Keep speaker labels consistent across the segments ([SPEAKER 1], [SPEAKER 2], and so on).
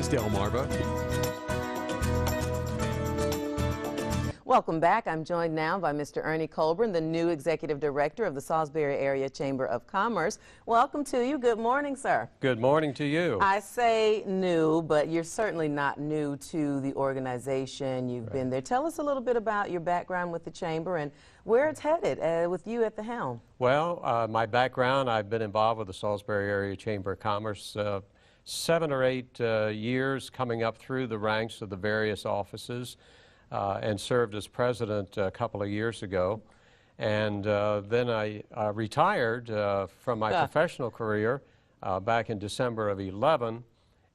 [SPEAKER 1] is Delmarva.
[SPEAKER 2] Welcome back. I'm joined now by Mr. Ernie Colburn, the new Executive Director of the Salisbury Area Chamber of Commerce. Welcome to you. Good morning, sir.
[SPEAKER 3] Good morning to you.
[SPEAKER 2] I say new, but you're certainly not new to the organization. You've been there. Tell us a little bit about your background with the Chamber and where it's headed with you at the helm.
[SPEAKER 3] Well, my background, I've been involved with the Salisbury Area Chamber of Commerce 7 or 8 years, coming up through the ranks of the various offices. And served as president a couple of years ago. And then I retired from my professional career back in December of 11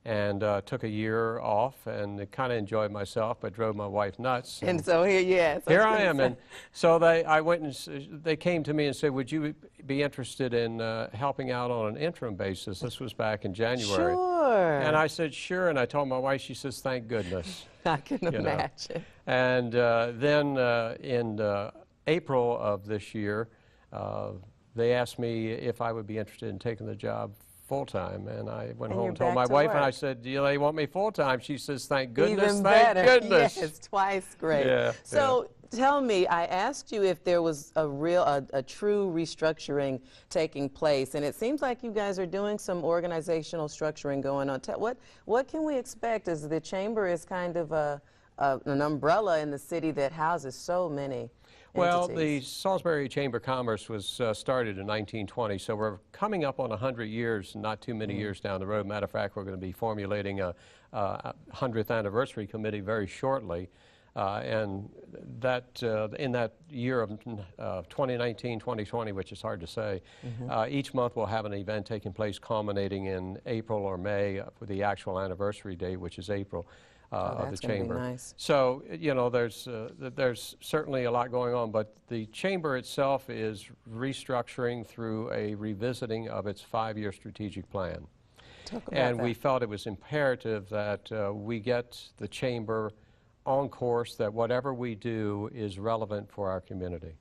[SPEAKER 3] and took a year off and kind of enjoyed myself, but drove my wife nuts.
[SPEAKER 2] And so here, yes.
[SPEAKER 3] Here I am. And so I went and they came to me and said, would you be interested in helping out on an interim basis? This was back in January.
[SPEAKER 2] Sure.
[SPEAKER 3] And I said, sure. And I told my wife, she says, thank goodness.
[SPEAKER 2] I can imagine.
[SPEAKER 3] And then in April of this year, they asked me if I would be interested in taking the job full-time. And I went home and told my wife, and I said, do they want me full-time? She says, thank goodness.
[SPEAKER 2] Even
[SPEAKER 3] thank
[SPEAKER 2] better.
[SPEAKER 3] goodness.
[SPEAKER 2] Yes, twice great.
[SPEAKER 3] Yeah,
[SPEAKER 2] so tell me, I asked you if there was a true restructuring taking place, and it seems like you guys are doing some organizational structuring going on. What can we expect, as the Chamber is kind of an umbrella in the city that houses so many
[SPEAKER 3] Well,
[SPEAKER 2] entities?
[SPEAKER 3] the Salisbury Chamber of Commerce was started in 1920, so we're coming up on 100 years, not too many years down the road. Matter of fact, we're going to be formulating a 100th anniversary committee very shortly. And that in that year of 2019, 2020, which is hard to say, each month we'll have an event taking place culminating in April or May with the actual anniversary date, which is April. Of the Chamber.
[SPEAKER 2] Nice.
[SPEAKER 3] So, you know, there's certainly a lot going on, but the Chamber itself is restructuring through a revisiting of its 5-year strategic plan.
[SPEAKER 2] Talk about
[SPEAKER 3] And
[SPEAKER 2] that.
[SPEAKER 3] we felt it was imperative that we get the Chamber on course, that whatever we do is relevant for our community.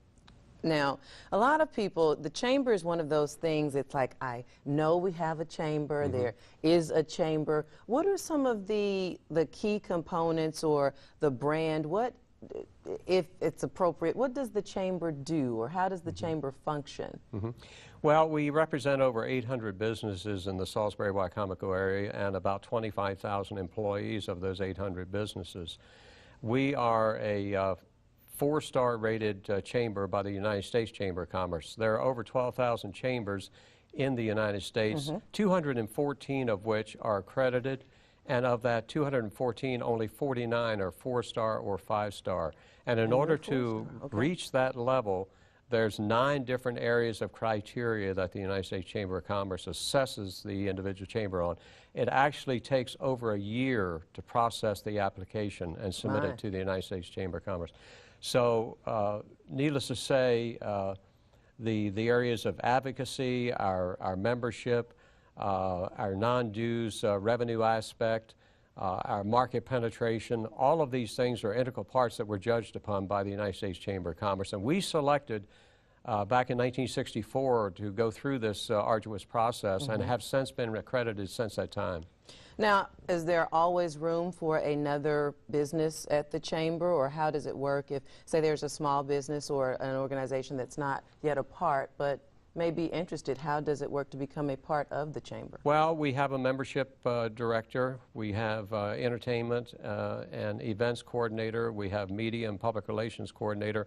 [SPEAKER 2] Now, a lot of people, the Chamber is one of those things, it's like, I know we have a Chamber, there is a Chamber. What are some of the key components or the brand? What, if it's appropriate, what does the Chamber do, or how does the Chamber function?
[SPEAKER 3] Well, we represent over 800 businesses in the Salisbury-Wicomico area and about 25,000 employees of those 800 businesses. We are a 4-star rated chamber by the United States Chamber of Commerce. There are over 12,000 chambers in the United States, 214 of which are accredited, and of that 214, only 49 are 4-star or 5-star. And in order to reach that level, there's 9 different areas of criteria that the United States Chamber of Commerce assesses the individual chamber on. It actually takes over a year to process the application and submit it to the United States Chamber of Commerce. So, needless to say, the areas of advocacy, our membership, our non-dues revenue aspect, our market penetration, all of these things are integral parts that were judged upon by the United States Chamber of Commerce. And we selected back in 1964 to go through this arduous process and have since been accredited since that time.
[SPEAKER 2] Now, is there always room for another business at the Chamber, or how does it work if, say, there's a small business or an organization that's not yet a part but may be interested? How does it work to become a part of the Chamber? Well,
[SPEAKER 3] we have a membership director, we have entertainment and events coordinator, we have media and public relations coordinator.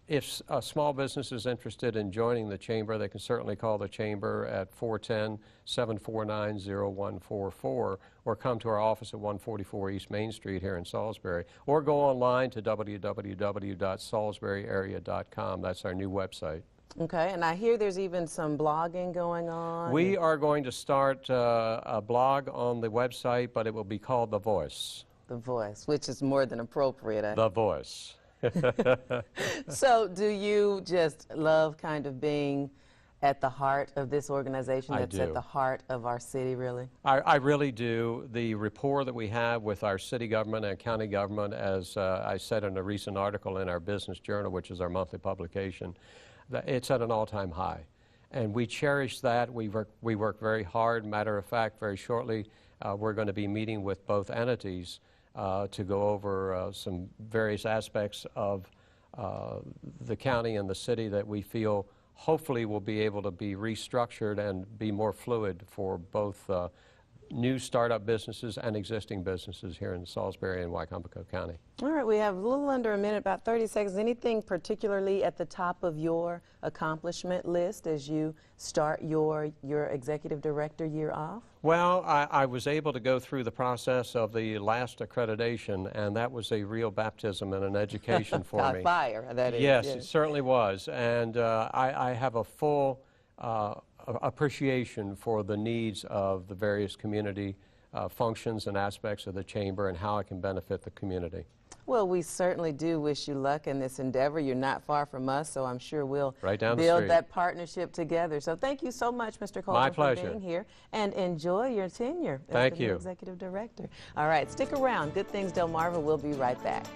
[SPEAKER 3] If a small business is interested in joining the Chamber, they can certainly call the Chamber at 410-749-0144 or come to our office at 144 East Main Street here in Salisbury, or go online to www.salisburyarea.com. That's our new website.
[SPEAKER 2] Okay, and I hear there's even some blogging going on.
[SPEAKER 3] We are going to start a blog on the website, but it will be called The Voice.
[SPEAKER 2] The Voice, which is more than appropriate.
[SPEAKER 3] The Voice.
[SPEAKER 2] So do you just love kind of being at the heart of this organization that's at the heart of our city, really?
[SPEAKER 3] I really do. The rapport that we have with our city government and county government, as I said in a recent article in our Business Journal, which is our monthly publication, it's at an all-time high. And we cherish that. We work very hard. Matter of fact, very shortly, we're going to be meeting with both entities to go over some various aspects of the county and the city that we feel hopefully will be able to be restructured and be more fluid for both new startup businesses and existing businesses here in Salisbury and Wycomico County.
[SPEAKER 2] All right, we have a little under a minute, about 30 seconds. Anything particularly at the top of your accomplishment list as you start your executive director year off?
[SPEAKER 3] Well, I was able to go through the process of the last accreditation, and that was a real baptism and an education for me.
[SPEAKER 2] Fire, that is.
[SPEAKER 3] Yes, it certainly was. And I have a full appreciation for the needs of the various community functions and aspects of the chamber and how it can benefit the community.
[SPEAKER 2] Well, we certainly do wish you luck in this endeavor. You're not far from us, so I'm sure we'll
[SPEAKER 3] right down the
[SPEAKER 2] build
[SPEAKER 3] street.
[SPEAKER 2] That partnership together. So thank you so much, Mr. Colton, for being here, and enjoy your tenure as the new executive director. All right, stick around. Good Things Delmarva. We'll be right back.